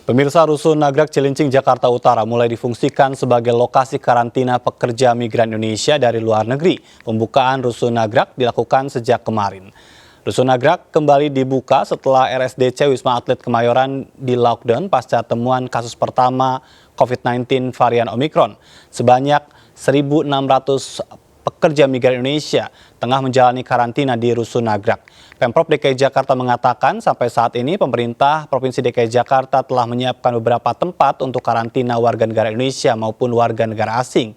Pemirsa, Rusun Nagrag Cilincing, Jakarta Utara mulai difungsikan sebagai lokasi karantina pekerja migran Indonesia dari luar negeri. Pembukaan Rusun Nagrag dilakukan sejak kemarin. Rusun Nagrag kembali dibuka setelah RSDC Wisma Atlet Kemayoran di lockdown pasca temuan kasus pertama COVID-19 varian Omikron. Sebanyak 1.600 pekerja migran Indonesia tengah menjalani karantina di Rusun Nagrag. Pemprov DKI Jakarta mengatakan sampai saat ini pemerintah Provinsi DKI Jakarta telah menyiapkan beberapa tempat untuk karantina warga negara Indonesia maupun warga negara asing.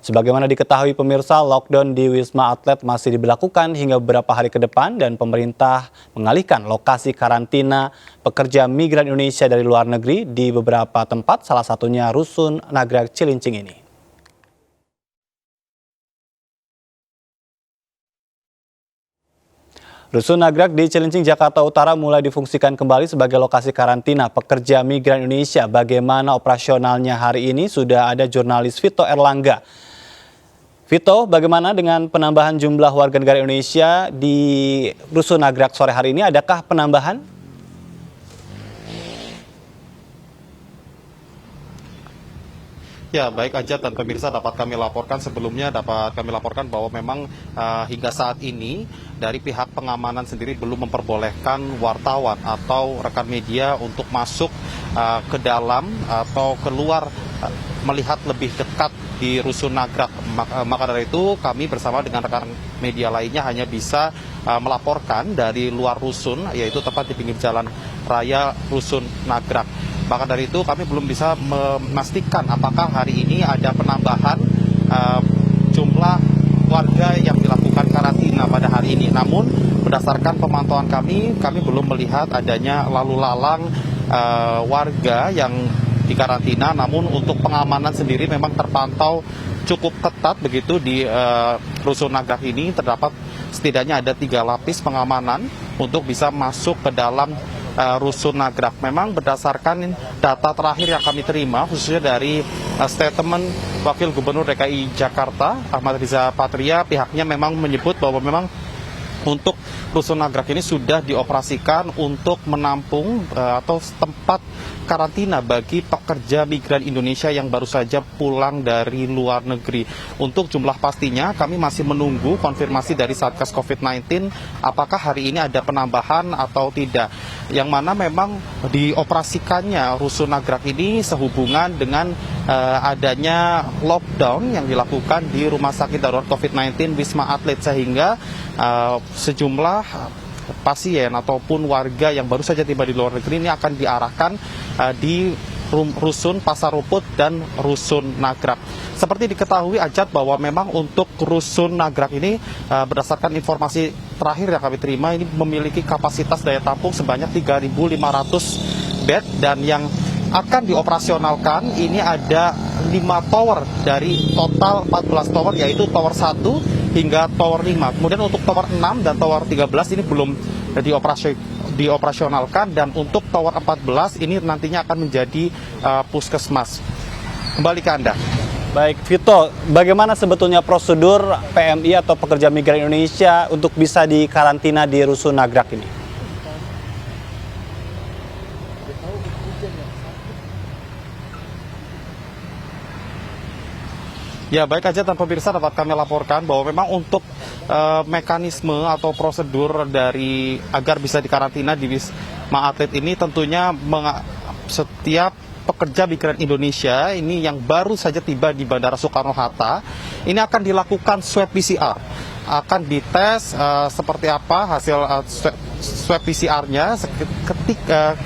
Sebagaimana diketahui pemirsa, lockdown di Wisma Atlet masih diberlakukan hingga beberapa hari ke depan dan pemerintah mengalihkan lokasi karantina pekerja migran Indonesia dari luar negeri di beberapa tempat, salah satunya Rusun Nagrag Cilincing ini. Rusun Nagrag di Cilincing, Jakarta Utara mulai difungsikan kembali sebagai lokasi karantina pekerja migran Indonesia. Bagaimana operasionalnya hari ini? Sudah ada jurnalis Vito Erlangga. Vito, bagaimana dengan penambahan jumlah warga negara Indonesia di Rusun Nagrag sore hari ini? Adakah penambahan? Ya, baik Ajat dan pemirsa, dapat kami laporkan bahwa memang hingga saat ini dari pihak pengamanan sendiri belum memperbolehkan wartawan atau rekan media untuk masuk ke dalam atau keluar melihat lebih dekat di Rusun Nagrag. Maka dari itu kami bersama dengan rekan media lainnya hanya bisa melaporkan dari luar rusun, yaitu tepat di pinggir jalan raya Rusun Nagrag. Maka dari itu kami belum bisa memastikan apakah hari ini ada penambahan jumlah warga yang dilakukan karantina pada hari ini. Namun berdasarkan pemantauan kami belum melihat adanya lalu lalang warga yang dikarantina. Namun untuk pengamanan sendiri memang terpantau cukup ketat begitu di Rusun Nagrag ini. Terdapat setidaknya ada 3 lapis pengamanan untuk bisa masuk ke dalam Rusun Nagrag. Memang berdasarkan data terakhir yang kami terima, khususnya dari statement Wakil Gubernur DKI Jakarta, Ahmad Riza Patria, pihaknya memang menyebut bahwa memang untuk Rusun Nagrag ini sudah dioperasikan untuk menampung atau tempat karantina bagi pekerja migran Indonesia yang baru saja pulang dari luar negeri. Untuk jumlah pastinya kami masih menunggu konfirmasi dari Satgas COVID-19 apakah hari ini ada penambahan atau tidak. Yang mana memang dioperasikannya Rusun Nagrag ini sehubungan dengan adanya lockdown yang dilakukan di Rumah Sakit Darurat COVID-19 Wisma Atlet, sehingga sejumlah pasien ataupun warga yang baru saja tiba di luar negeri ini akan diarahkan di Rusun Pasar Rumput dan Rusun Nagrag. Seperti diketahui Ajat bahwa memang untuk Rusun Nagrag ini berdasarkan informasi terakhir yang kami terima ini memiliki kapasitas daya tampung sebanyak 3.500 bed, dan yang akan dioperasionalkan ini ada 5 tower dari total 14 tower, yaitu tower 1 hingga tower 5. Kemudian untuk tower 6 dan tower 13 ini belum dioperasionalkan, dan untuk tower 14 ini nantinya akan menjadi puskesmas. Kembali ke Anda. Baik, Vito, bagaimana sebetulnya prosedur PMI atau pekerja migran Indonesia untuk bisa dikarantina di Rusun Nagrag ini? Ya, baik aja, dan pemirsa, dapat kami laporkan bahwa memang untuk mekanisme atau prosedur dari agar bisa dikarantina di Wisma Atlet ini tentunya setiap pekerja migran Indonesia ini yang baru saja tiba di Bandara Soekarno-Hatta ini akan dilakukan swab PCR. Akan dites seperti apa hasil swab PCR-nya.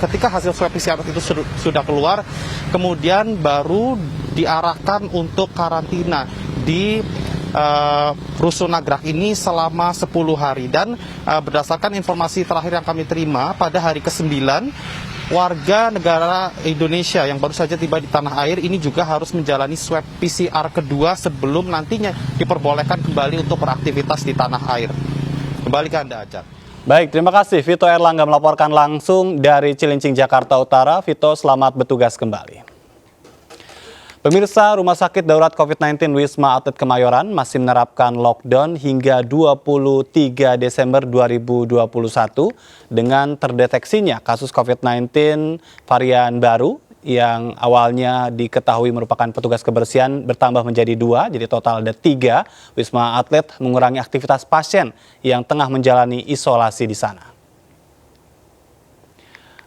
Ketika hasil swab PCR itu sudah keluar, kemudian baru diarahkan untuk karantina di Rusun Nagrag ini selama 10 hari. Dan berdasarkan informasi terakhir yang kami terima, pada hari ke-9 warga negara Indonesia yang baru saja tiba di tanah air ini juga harus menjalani swab PCR kedua sebelum nantinya diperbolehkan kembali untuk beraktivitas di tanah air. Kembali ke Anda, Ajat. Baik, terima kasih Vito Erlangga melaporkan langsung dari Cilincing, Jakarta Utara. Vito, selamat bertugas kembali. Pemirsa, Rumah Sakit Darurat COVID-19 Wisma Atlet Kemayoran masih menerapkan lockdown hingga 23 Desember 2021 dengan terdeteksinya kasus COVID-19 varian baru yang awalnya diketahui merupakan petugas kebersihan bertambah menjadi 2, jadi total ada 3. Wisma Atlet mengurangi aktivitas pasien yang tengah menjalani isolasi di sana.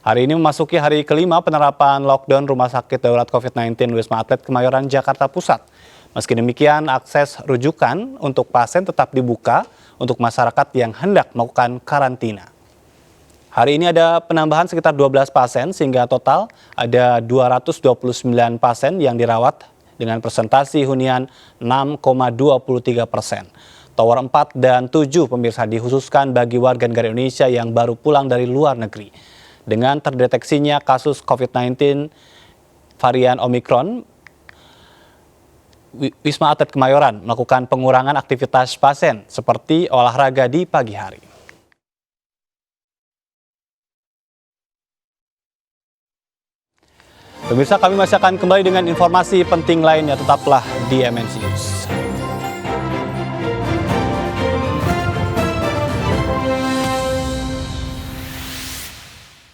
Hari ini memasuki hari kelima penerapan lockdown Rumah Sakit Darurat COVID-19 Wisma Atlet Kemayoran, Jakarta Pusat. Meski demikian, akses rujukan untuk pasien tetap dibuka untuk masyarakat yang hendak melakukan karantina. Hari ini ada penambahan sekitar 12 pasien sehingga total ada 229 pasien yang dirawat dengan persentase hunian 6,23%. Tower 4 dan 7 pemirsa dikhususkan bagi warga negara Indonesia yang baru pulang dari luar negeri. Dengan terdeteksinya kasus COVID-19 varian Omikron, Wisma Atlet Kemayoran melakukan pengurangan aktivitas pasien seperti olahraga di pagi hari. Pemirsa, kami masih akan kembali dengan informasi penting lainnya, tetaplah di MNC News.